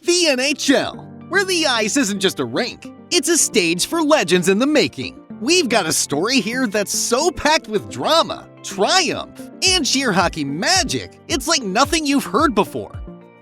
The NHL, where the ice isn't just a rink, it's a stage for legends in the making. We've got a story here that's so packed with drama, triumph, and sheer hockey magic, it's like nothing you've heard before.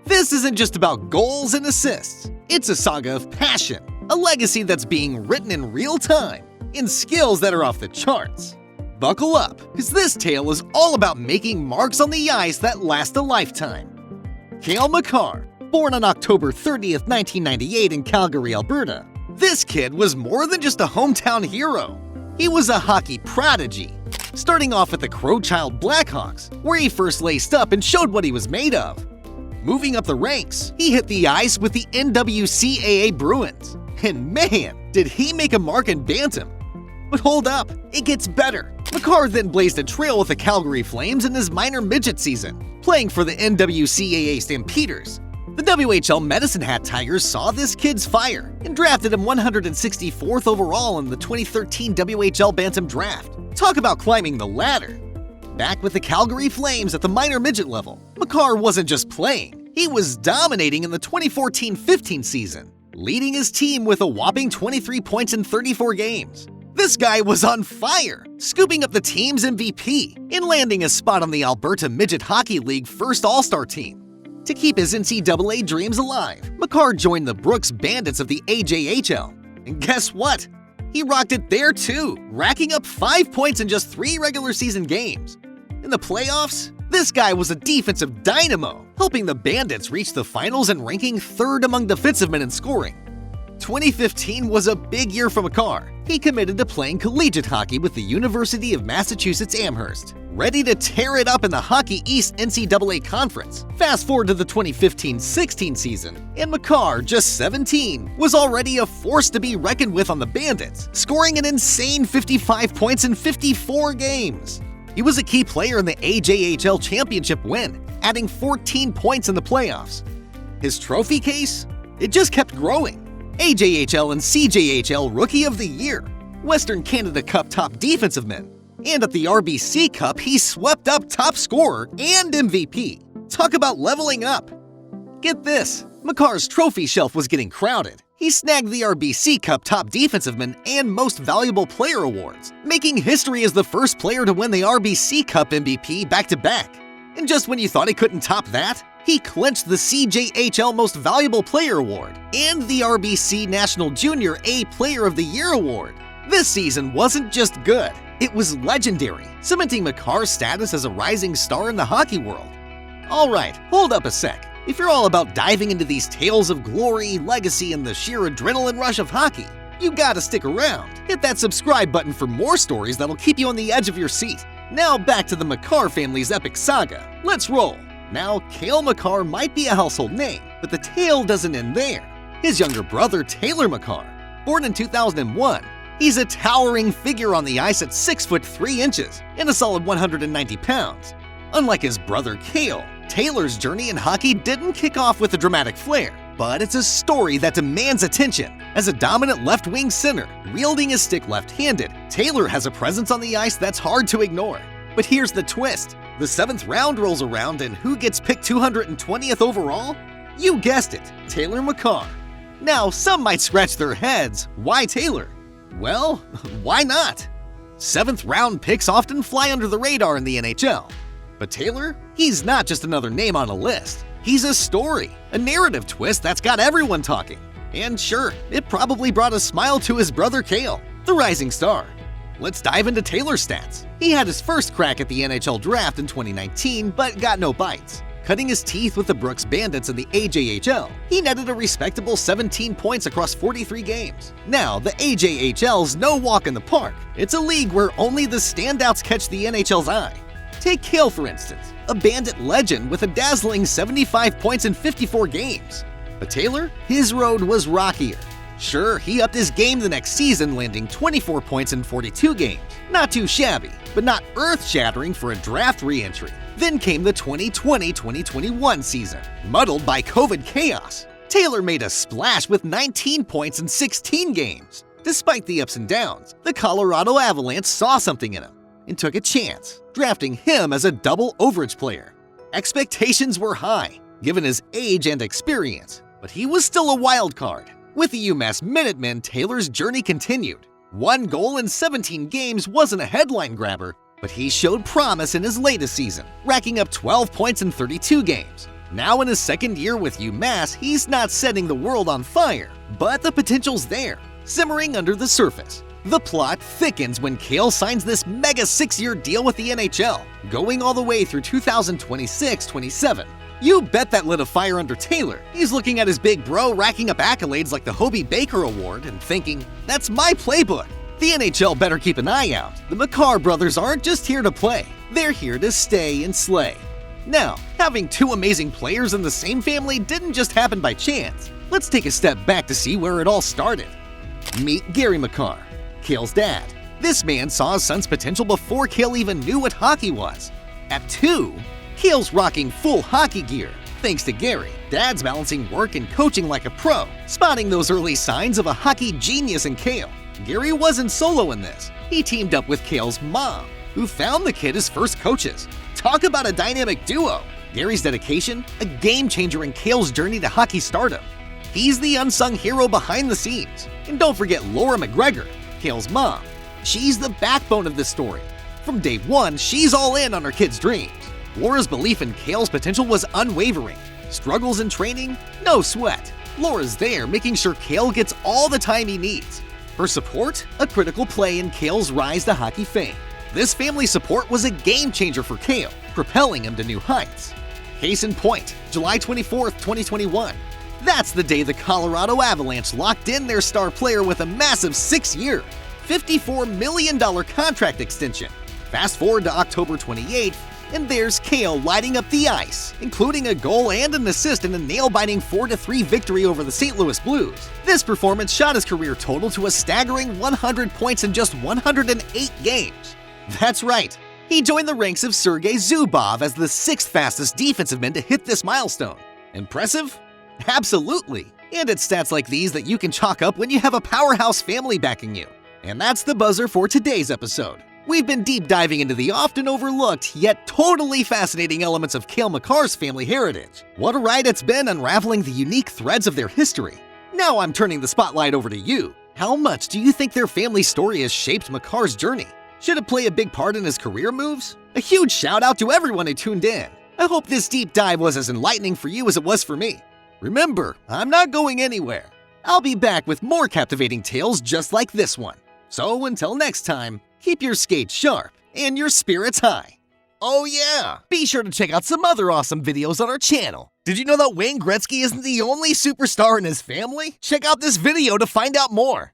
This isn't just about goals and assists. It's a saga of passion, a legacy that's being written in real time, and skills that are off the charts. Buckle up, because this tale is all about making marks on the ice that last a lifetime. Cale Makar, born on October 30th, 1998 in Calgary, Alberta. This kid was more than just a hometown hero. He was a hockey prodigy, starting off with the Crowchild Blackhawks, where he first laced up and showed what he was made of. Moving up the ranks, he hit the ice with the NWCAA Bruins. And man, did he make a mark in Bantam. But hold up, it gets better. Makar then blazed a trail with the Calgary Flames in his minor midget season, playing for the NWCAA Stampeders. The WHL Medicine Hat Tigers saw this kid's fire and drafted him 164th overall in the 2013 WHL Bantam Draft. Talk about climbing the ladder. Back with the Calgary Flames at the minor midget level, Makar wasn't just playing, he was dominating in the 2014-15 season, leading his team with a whopping 23 points in 34 games. This guy was on fire, scooping up the team's MVP and landing a spot on the Alberta Midget Hockey League first All-Star team. To keep his NCAA dreams alive, Makar joined the Brooks Bandits of the AJHL. And guess what? He rocked it there too, racking up 5 points in just 3 regular season games. In the playoffs, this guy was a defensive dynamo, helping the Bandits reach the finals and ranking 3rd among defensivemen in scoring. 2015 was a big year for Makar. He committed to playing collegiate hockey with the University of Massachusetts Amherst, ready to tear it up in the Hockey East NCAA Conference. Fast forward to the 2015-16 season, and Makar, just 17, was already a force to be reckoned with on the Bandits, scoring an insane 55 points in 54 games. He was a key player in the AJHL championship win, adding 14 points in the playoffs. His trophy case? It just kept growing. AJHL and CJHL Rookie of the Year, Western Canada Cup Top Defensiveman, and at the RBC Cup, he swept up top scorer and MVP. Talk about leveling up. Get this, Makar's trophy shelf was getting crowded. He snagged the RBC Cup Top Defensiveman and Most Valuable Player awards, making history as the first player to win the RBC Cup MVP back-to-back. And just when you thought he couldn't top that, he clinched the CJHL Most Valuable Player Award and the RBC National Junior A Player of the Year Award. This season wasn't just good, it was legendary, cementing Makar's status as a rising star in the hockey world. Alright, hold up a sec. If you're all about diving into these tales of glory, legacy, and the sheer adrenaline rush of hockey, you gotta stick around. Hit that subscribe button for more stories that'll keep you on the edge of your seat. Now back to the Makar family's epic saga. Let's roll. Now, Cale Makar might be a household name, but the tale doesn't end there. His younger brother, Taylor Makar, born in 2001, he's a towering figure on the ice at 6 foot 3 inches and a solid 190 pounds. Unlike his brother Cale, Taylor's journey in hockey didn't kick off with a dramatic flair, but it's a story that demands attention. As a dominant left-wing center, wielding his stick left-handed, Taylor has a presence on the ice that's hard to ignore. But here's the twist. The 7th round rolls around and who gets picked 220th overall? You guessed it, Taylor Makar. Now, some might scratch their heads, why Taylor? Well, why not? 7th round picks often fly under the radar in the NHL. But Taylor, he's not just another name on a list. He's a story, a narrative twist that's got everyone talking. And sure, it probably brought a smile to his brother Cale, the rising star. Let's dive into Taylor's stats. He had his first crack at the NHL draft in 2019, but got no bites. Cutting his teeth with the Brooks Bandits in the AJHL, he netted a respectable 17 points across 43 games. Now, the AJHL's no walk in the park. It's a league where only the standouts catch the NHL's eye. Take Cale, for instance, a Bandit legend with a dazzling 75 points in 54 games. But Taylor, his road was rockier. Sure, he upped his game the next season, landing 24 points in 42 games. Not too shabby, but not earth-shattering for a draft re-entry. Then came the 2020-2021 season, muddled by COVID chaos. Taylor made a splash with 19 points in 16 games. Despite the ups and downs, the Colorado Avalanche saw something in him and took a chance, drafting him as a double overage player. Expectations were high, given his age and experience, but he was still a wild card. With the UMass Minutemen, Taylor's journey continued. 1 goal in 17 games wasn't a headline grabber, but he showed promise in his latest season, racking up 12 points in 32 games. Now in his second year with UMass, he's not setting the world on fire, but the potential's there, simmering under the surface. The plot thickens when Cale signs this mega 6-year deal with the NHL, going all the way through 2026-27. You bet that lit a fire under Taylor. He's looking at his big bro racking up accolades like the Hobie Baker Award and thinking, that's my playbook. The NHL better keep an eye out. The Makar brothers aren't just here to play, they're here to stay and slay. Now, having 2 amazing players in the same family didn't just happen by chance. Let's take a step back to see where it all started. Meet Gary Makar, Cale's dad. This man saw his son's potential before Cale even knew what hockey was. At 2, Cale's rocking full hockey gear. Thanks to Gary, Dad's balancing work and coaching like a pro, spotting those early signs of a hockey genius in Cale. Gary wasn't solo in this. He teamed up with Cale's mom, who found the kid as first coaches. Talk about a dynamic duo. Gary's dedication, a game changer in Cale's journey to hockey stardom. He's the unsung hero behind the scenes. And don't forget Laura McGregor, Cale's mom. She's the backbone of this story. From day 1, she's all in on her kid's dreams. Laura's belief in Cale's potential was unwavering. Struggles in training? No sweat. Laura's there making sure Cale gets all the time he needs. Her support? A critical play in Cale's rise to hockey fame. This family support was a game changer for Cale, propelling him to new heights. Case in point, July 24th, 2021. That's the day the Colorado Avalanche locked in their star player with a massive 6-year, $54 million contract extension. Fast forward to October 28th, and there's Cale lighting up the ice, including a goal and an assist in a nail-biting 4-3 victory over the St. Louis Blues. This performance shot his career total to a staggering 100 points in just 108 games. That's right, he joined the ranks of Sergei Zubov as the 6th fastest defensive man to hit this milestone. Impressive? Absolutely. And it's stats like these that you can chalk up when you have a powerhouse family backing you. And that's the buzzer for today's episode. We've been deep diving into the often overlooked, yet totally fascinating elements of Cale Makar's family heritage. What a ride it's been unraveling the unique threads of their history. Now I'm turning the spotlight over to you. How much do you think their family story has shaped Makar's journey? Should it play a big part in his career moves? A huge shout out to everyone who tuned in. I hope this deep dive was as enlightening for you as it was for me. Remember, I'm not going anywhere. I'll be back with more captivating tales just like this one. So until next time, keep your skates sharp and your spirits high. Oh yeah, be sure to check out some other awesome videos on our channel. Did you know that Wayne Gretzky isn't the only superstar in his family? Check out this video to find out more.